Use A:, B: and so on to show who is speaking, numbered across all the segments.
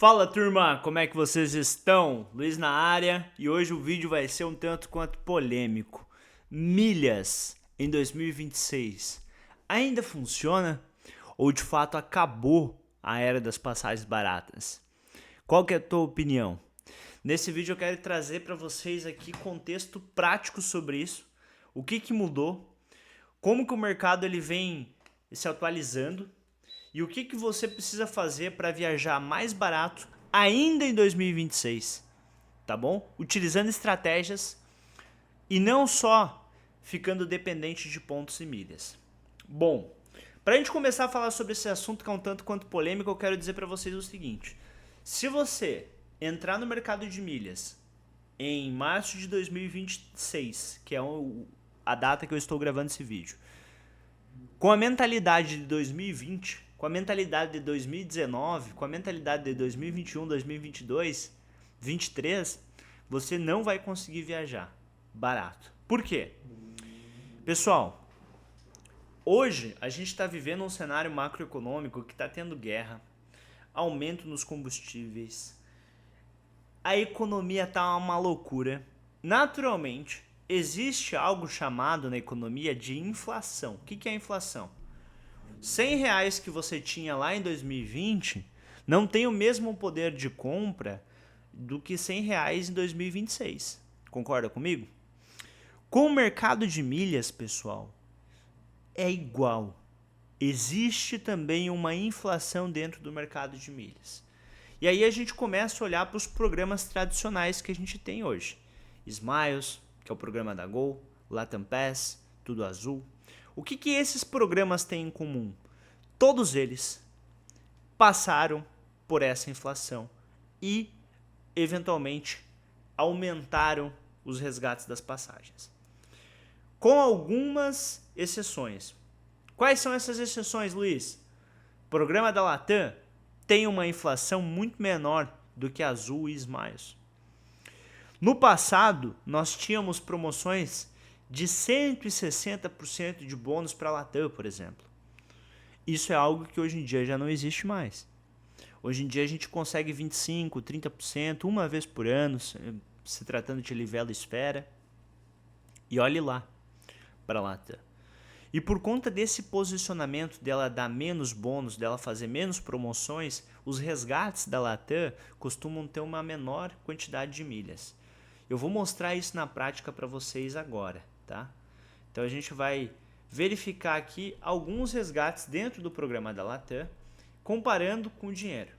A: Fala turma, como é que vocês estão? Luiz na área e hoje o vídeo vai ser um tanto quanto polêmico. Milhas em 2026 ainda funciona ou de fato acabou a era das passagens baratas? Qual que é a tua opinião? Nesse vídeo eu quero trazer para vocês aqui contexto prático sobre isso, o que mudou, como que o mercado ele vem se atualizando e o que você precisa fazer para viajar mais barato ainda em 2026, tá bom? Utilizando estratégias e não só ficando dependente de pontos e milhas. Bom, para a gente começar a falar sobre esse assunto que é um tanto quanto polêmico, eu quero dizer para vocês o seguinte: se você entrar no mercado de milhas em março de 2026, que é a data que eu estou gravando esse vídeo, com a mentalidade de 2020, com a mentalidade de 2019, com a mentalidade de 2021, 2022, 2023, você não vai conseguir viajar barato. Por quê? Pessoal, hoje a gente está vivendo um cenário macroeconômico que está tendo guerra, aumento nos combustíveis, a economia está uma loucura. Naturalmente, existe algo chamado na economia de inflação. O que é a inflação? R$ 100 que você tinha lá em 2020 não tem o mesmo poder de compra do que R$ 100 em 2026. Concorda comigo? Com o mercado de milhas, pessoal, é igual. Existe também uma inflação dentro do mercado de milhas. E aí a gente começa a olhar para os programas tradicionais que a gente tem hoje. Smiles, que é o programa da Gol, Latam Pass, Tudo Azul. O que esses programas têm em comum? Todos eles passaram por essa inflação e, eventualmente, aumentaram os resgates das passagens. Com algumas exceções. Quais são essas exceções, Luiz? O programa da Latam tem uma inflação muito menor do que Azul e Smiles. No passado, nós tínhamos promoções de 160% de bônus para a Latam, por exemplo. Isso é algo que hoje em dia já não existe mais. Hoje em dia a gente consegue 25%, 30% uma vez por ano, se tratando de Livelo Esfera. E olhe lá para a Latam. E por conta desse posicionamento dela dar menos bônus, dela fazer menos promoções, os resgates da Latam costumam ter uma menor quantidade de milhas. Eu vou mostrar isso na prática para vocês agora, tá? Então a gente vai verificar aqui alguns resgates dentro do programa da Latam, comparando com o dinheiro.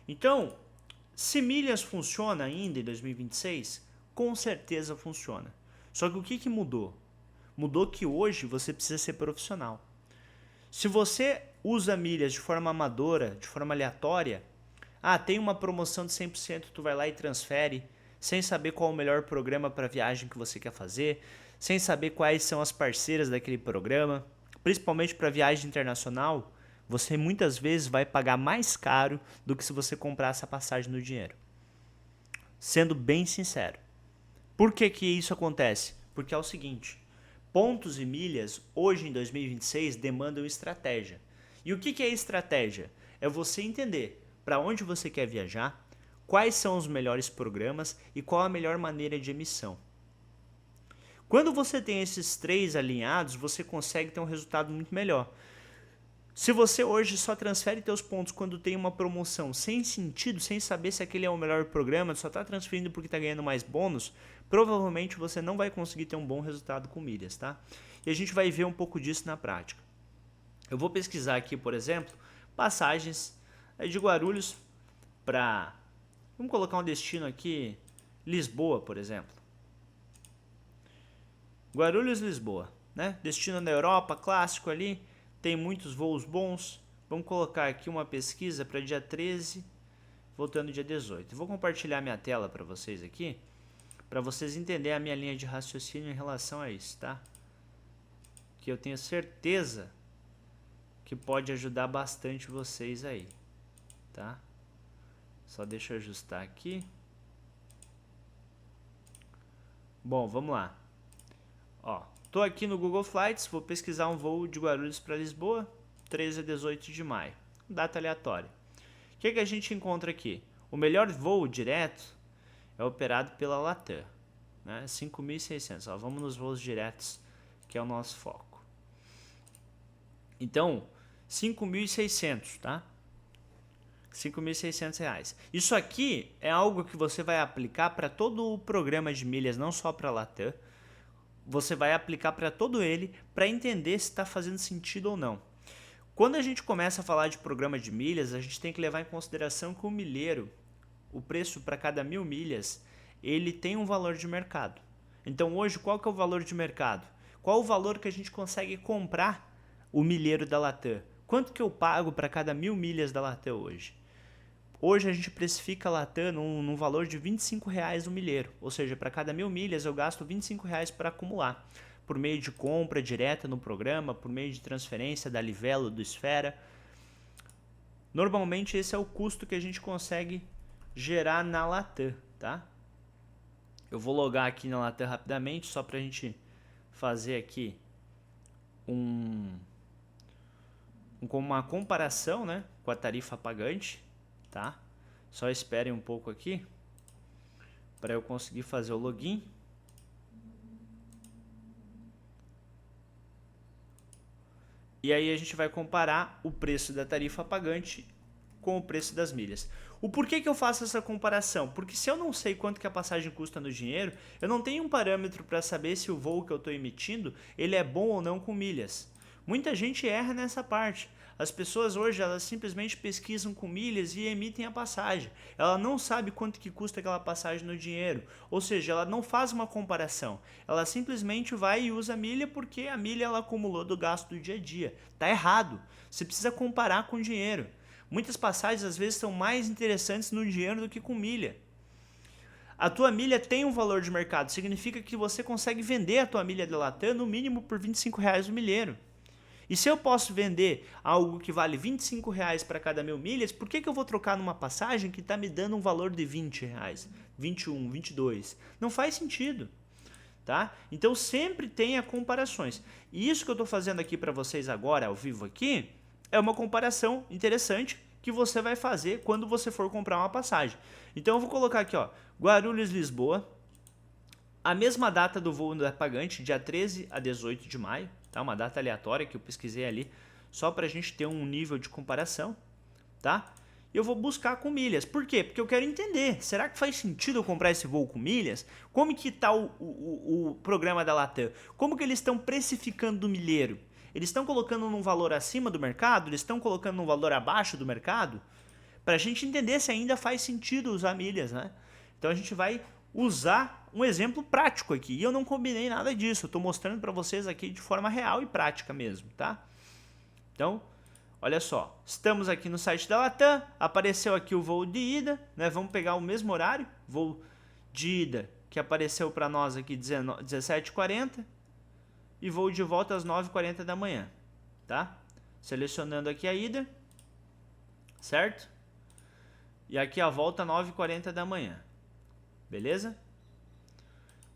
A: Então, se milhas funciona ainda em 2026, com certeza funciona. Só que o que mudou? Mudou que hoje você precisa ser profissional. Se você usa milhas de forma amadora, de forma aleatória, tem uma promoção de 100%, tu vai lá e transfere, sem saber qual é o melhor programa para a viagem que você quer fazer, sem saber quais são as parceiras daquele programa, principalmente para viagem internacional, você muitas vezes vai pagar mais caro do que se você comprasse a passagem no dinheiro. Sendo bem sincero. Por que isso acontece? Porque é o seguinte: pontos e milhas, hoje em 2026, demandam estratégia. E o que é estratégia? É você entender para onde você quer viajar, quais são os melhores programas e qual a melhor maneira de emissão. Quando você tem esses três alinhados, você consegue ter um resultado muito melhor. Se você hoje só transfere seus pontos quando tem uma promoção sem sentido, sem saber se aquele é o melhor programa, só está transferindo porque está ganhando mais bônus, provavelmente você não vai conseguir ter um bom resultado com milhas, tá? E a gente vai ver um pouco disso na prática. Eu vou pesquisar aqui, por exemplo, passagens de Guarulhos para... Vamos colocar um destino aqui, Lisboa, por exemplo. Guarulhos, Lisboa, né? Destino na Europa, clássico ali, tem muitos voos bons. Vamos colocar aqui uma pesquisa para dia 13, voltando dia 18. Vou compartilhar minha tela para vocês aqui, para vocês entenderem a minha linha de raciocínio em relação a isso, tá? Que eu tenho certeza que pode ajudar bastante vocês aí, tá? Só deixa eu ajustar aqui. Bom, vamos lá. Ó, tô aqui no Google Flights, vou pesquisar um voo de Guarulhos para Lisboa, 13 a 18 de maio, data aleatória. O que a gente encontra aqui? O melhor voo direto é operado pela Latam, né? 5.600. Vamos nos voos diretos, que é o nosso foco. Então, 5.600, tá? R$5.600. Isso aqui é algo que você vai aplicar para todo o programa de milhas, não só para a Latam. Você vai aplicar para todo ele para entender se está fazendo sentido ou não. Quando a gente começa a falar de programa de milhas, a gente tem que levar em consideração que o milheiro, o preço para cada 1.000 milhas, ele tem um valor de mercado. Então hoje, qual que é o valor de mercado? Qual o valor que a gente consegue comprar o milheiro da Latam? Quanto que eu pago para cada 1.000 milhas da Latam hoje? Hoje a gente precifica a Latam num valor de R$25 o milheiro, ou seja, para cada 1.000 milhas eu gasto R$25 para acumular, por meio de compra direta no programa, por meio de transferência da Livelo, do Esfera. Normalmente esse é o custo que a gente consegue gerar na Latam, tá? Eu vou logar aqui na Latam rapidamente, só para a gente fazer aqui uma comparação, né, com a tarifa pagante, tá? Só esperem um pouco aqui para eu conseguir fazer o login. E aí a gente vai comparar o preço da tarifa pagante com o preço das milhas. O porquê que eu faço essa comparação? Porque se eu não sei quanto que a passagem custa no dinheiro, eu não tenho um parâmetro para saber se o voo que eu estou emitindo ele é bom ou não com milhas. Muita gente erra nessa parte. As pessoas hoje elas simplesmente pesquisam com milhas e emitem a passagem. Ela não sabe quanto que custa aquela passagem no dinheiro. Ou seja, ela não faz uma comparação. Ela simplesmente vai e usa a milha porque a milha ela acumulou do gasto do dia a dia. Tá errado. Você precisa comparar com dinheiro. Muitas passagens às vezes são mais interessantes no dinheiro do que com milha. A tua milha tem um valor de mercado. Significa que você consegue vender a tua milha da Latam no mínimo por R$25 o milheiro. E se eu posso vender algo que vale R$25 para cada 1.000 milhas, por que eu vou trocar numa passagem que está me dando um valor de R$20, 21, 22? Não faz sentido, tá? Então sempre tenha comparações. E isso que eu estou fazendo aqui para vocês agora, ao vivo aqui, é uma comparação interessante que você vai fazer quando você for comprar uma passagem. Então eu vou colocar aqui, ó, Guarulhos-Lisboa, a mesma data do voo da pagante, dia 13 a 18 de maio. Tá? Uma data aleatória que eu pesquisei ali, só para a gente ter um nível de comparação, tá? Eu vou buscar com milhas. Por quê? Porque eu quero entender, será que faz sentido eu comprar esse voo com milhas? Como que tá o programa da Latam? Como que eles estão precificando do milheiro? Eles estão colocando num valor acima do mercado? Eles estão colocando num valor abaixo do mercado? Para a gente entender se ainda faz sentido usar milhas, né? Então a gente vai usar um exemplo prático aqui. E eu não combinei nada disso. Eu estou mostrando para vocês aqui de forma real e prática mesmo, tá? Então, olha só. Estamos aqui no site da Latam. Apareceu aqui o voo de ida, né? Vamos pegar o mesmo horário. Voo de ida que apareceu para nós aqui 17h40. E voo de volta às 9h40 da manhã, tá? Selecionando aqui a ida, certo? E aqui a volta 9h40 da manhã. Beleza?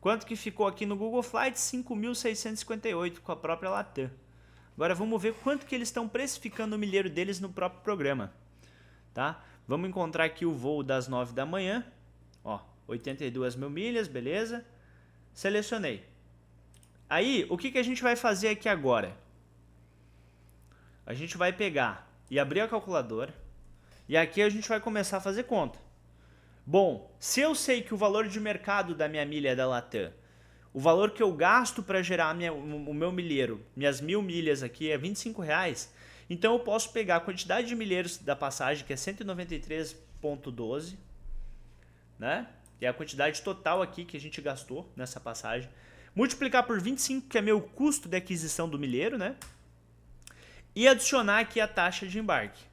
A: Quanto que ficou aqui no Google Flights? 5.658 com a própria Latam. Agora vamos ver quanto que eles estão precificando o milheiro deles no próprio programa. Tá? Vamos encontrar aqui o voo das 9 da manhã. Ó, 82.000 milhas, beleza? Selecionei. Aí, o que a gente vai fazer aqui agora? A gente vai pegar e abrir a calculadora. E aqui a gente vai começar a fazer conta. Bom, se eu sei que o valor de mercado da minha milha é da Latam, o valor que eu gasto para gerar o meu milheiro, minhas 1.000 milhas aqui é R$25, então eu posso pegar a quantidade de milheiros da passagem, que é 193,12, né? É a quantidade total aqui que a gente gastou nessa passagem, multiplicar por 25, que é meu custo de aquisição do milheiro, né? E adicionar aqui a taxa de embarque.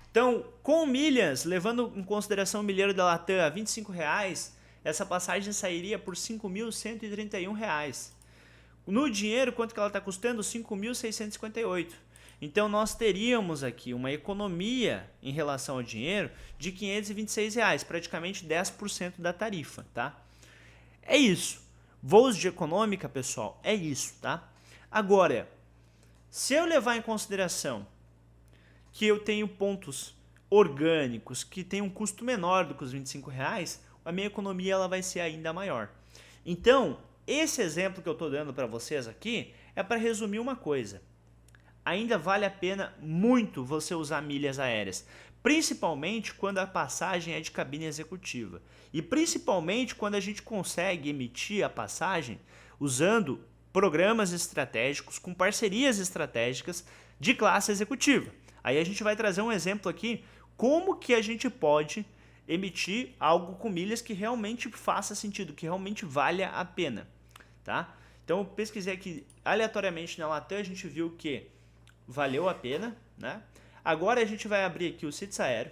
A: Então, com milhas, levando em consideração o milheiro da Latam a R$25, essa passagem sairia por R$5.131. No dinheiro, quanto que ela está custando? R$5.658. Então, nós teríamos aqui uma economia em relação ao dinheiro de R$526, praticamente 10% da tarifa, tá? É isso. Voos de econômica, pessoal, é isso, tá? Agora, se eu levar em consideração que eu tenho pontos orgânicos que têm um custo menor do que os R$ 25, a minha economia ela vai ser ainda maior. Então, esse exemplo que eu estou dando para vocês aqui é para resumir uma coisa. Ainda vale a pena muito você usar milhas aéreas, principalmente quando a passagem é de cabine executiva e principalmente quando a gente consegue emitir a passagem usando programas estratégicos com parcerias estratégicas de classe executiva. Aí a gente vai trazer um exemplo aqui como que a gente pode emitir algo com milhas que realmente faça sentido, que realmente valha a pena, tá? Então eu pesquisei aqui aleatoriamente na Latam, a gente viu que valeu a pena, né? Agora a gente vai abrir aqui o Cits Aéreo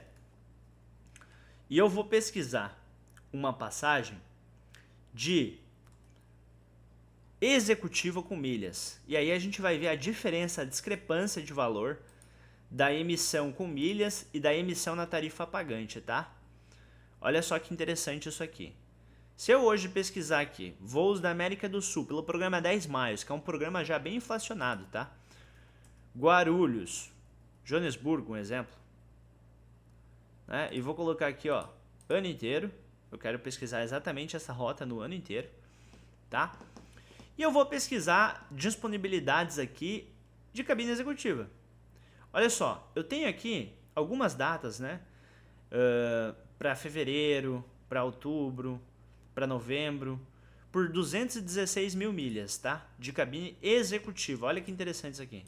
A: e eu vou pesquisar uma passagem de executiva com milhas. E aí a gente vai ver a diferença, a discrepância de valor da emissão com milhas e da emissão na tarifa pagante, tá? Olha só que interessante isso aqui. Se eu hoje pesquisar aqui, voos da América do Sul, pelo programa 10 Miles, que é um programa já bem inflacionado, tá? Guarulhos, Joanesburgo, um exemplo. Né? E vou colocar aqui, ó, ano inteiro. Eu quero pesquisar exatamente essa rota no ano inteiro, tá? E eu vou pesquisar disponibilidades aqui de cabine executiva. Olha só, eu tenho aqui algumas datas, né? Para fevereiro, para outubro, para novembro, por 216 mil milhas, tá? De cabine executiva. Olha que interessante isso aqui.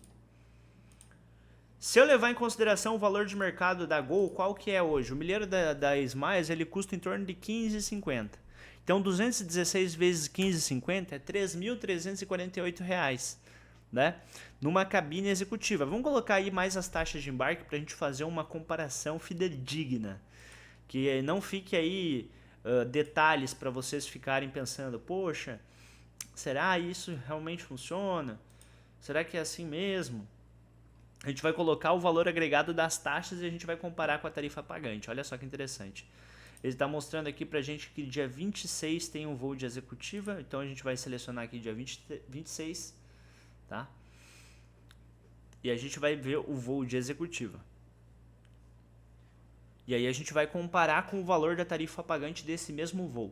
A: Se eu levar em consideração o valor de mercado da Gol, qual que é hoje? O milheiro da Smiles, ele custa em torno de R$ 15,50. Então, 216 vezes 15,50 é R$ 3.348, né? Numa cabine executiva. Vamos colocar aí mais as taxas de embarque para a gente fazer uma comparação fidedigna. Que não fique aí detalhes para vocês ficarem pensando, poxa, será isso realmente funciona? Será que é assim mesmo? A gente vai colocar o valor agregado das taxas e a gente vai comparar com a tarifa pagante. Olha só que interessante. Ele está mostrando aqui para a gente que dia 26 tem um voo de executiva. Então a gente vai selecionar aqui dia 26, tá? E a gente vai ver o voo de executiva. E aí a gente vai comparar com o valor da tarifa pagante desse mesmo voo.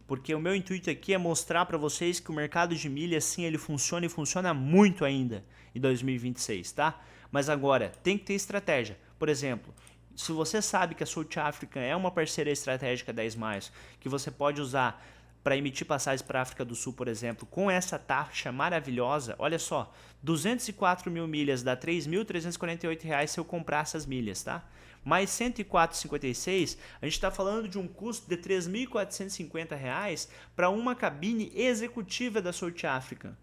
A: Porque o meu intuito aqui é mostrar para vocês que o mercado de milhas, sim, ele funciona e funciona muito ainda em 2026, tá? Mas agora, tem que ter estratégia. Por exemplo, se você sabe que a South African é uma parceira estratégica da Smiles, que você pode usar para emitir passagens para a África do Sul, por exemplo, com essa taxa maravilhosa, olha só, 204 mil milhas dá R$ 3.348 se eu comprar essas milhas, tá? Mais 104,56, a gente está falando de um custo de R$ 3.450 para uma cabine executiva da South African.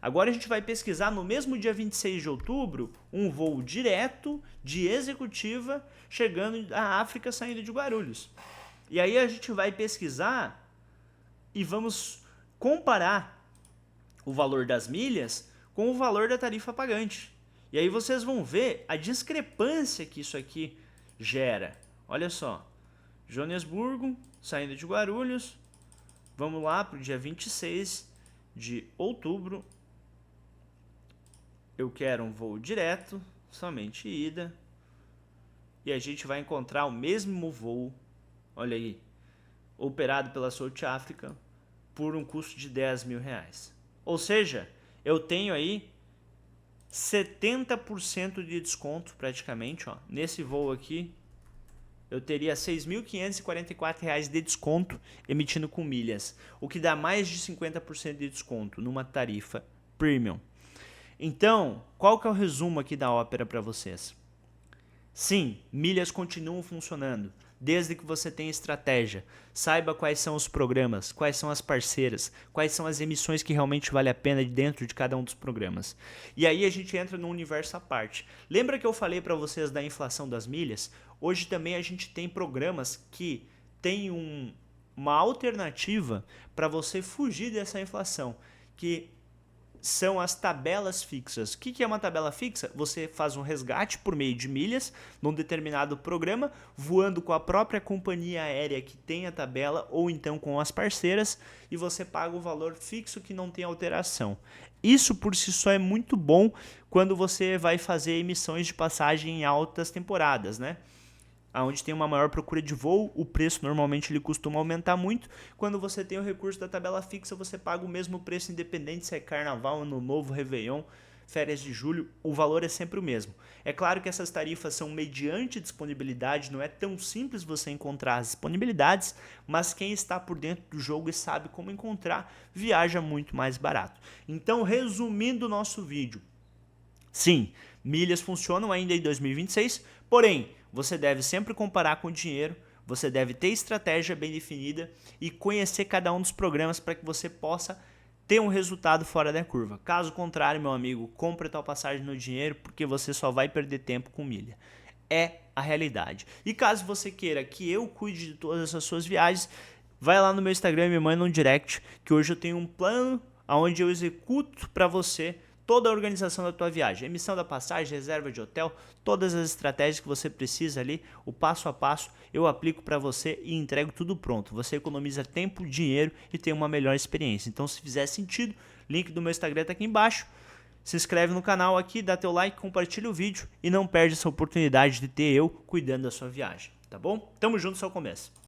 A: Agora a gente vai pesquisar no mesmo dia 26 de outubro um voo direto de executiva chegando da África saindo de Guarulhos. E aí a gente vai pesquisar e vamos comparar o valor das milhas com o valor da tarifa pagante. E aí vocês vão ver a discrepância que isso aqui gera. Olha só, Joanesburgo, saindo de Guarulhos, vamos lá para o dia 26 de outubro, eu quero um voo direto, somente ida, e a gente vai encontrar o mesmo voo, olha aí, operado pela South Africa, por um custo de R$ 10.000. Ou seja, eu tenho aí 70% de desconto praticamente, ó. Nesse voo aqui, eu teria R$ 6.544 de desconto emitindo com milhas, o que dá mais de 50% de desconto numa tarifa premium. Então, qual que é o resumo aqui da ópera para vocês? Sim, milhas continuam funcionando, desde que você tenha estratégia. Saiba quais são os programas, quais são as parceiras, quais são as emissões que realmente vale a pena dentro de cada um dos programas. E aí a gente entra num universo à parte. Lembra que eu falei para vocês da inflação das milhas? Hoje também a gente tem programas que têm uma alternativa para você fugir dessa inflação, que são as tabelas fixas. O que é uma tabela fixa? Você faz um resgate por meio de milhas num determinado programa, voando com a própria companhia aérea que tem a tabela ou então com as parceiras, e você paga o valor fixo que não tem alteração. Isso por si só é muito bom quando você vai fazer emissões de passagem em altas temporadas, né? onde tem uma maior procura de voo, o preço normalmente ele costuma aumentar muito. Quando você tem o recurso da tabela fixa, você paga o mesmo preço independente se é carnaval, ano novo, réveillon, férias de julho, o valor é sempre o mesmo. É claro que essas tarifas são mediante disponibilidade, não é tão simples você encontrar as disponibilidades, mas quem está por dentro do jogo e sabe como encontrar, viaja muito mais barato. Então, resumindo o nosso vídeo, sim, milhas funcionam ainda em 2026, porém, você deve sempre comparar com o dinheiro, você deve ter estratégia bem definida e conhecer cada um dos programas para que você possa ter um resultado fora da curva. Caso contrário, meu amigo, compre tal passagem no dinheiro porque você só vai perder tempo com milha. É a realidade. E caso você queira que eu cuide de todas as suas viagens, vai lá no meu Instagram e me manda um direct que hoje eu tenho um plano onde eu executo para você toda a organização da tua viagem, emissão da passagem, reserva de hotel, todas as estratégias que você precisa ali, o passo a passo eu aplico para você e entrego tudo pronto. Você economiza tempo, dinheiro e tem uma melhor experiência. Então, se fizer sentido, link do meu Instagram tá aqui embaixo. Se inscreve no canal aqui, dá teu like, compartilha o vídeo e não perde essa oportunidade de ter eu cuidando da sua viagem, tá bom? Tamo junto, só começa.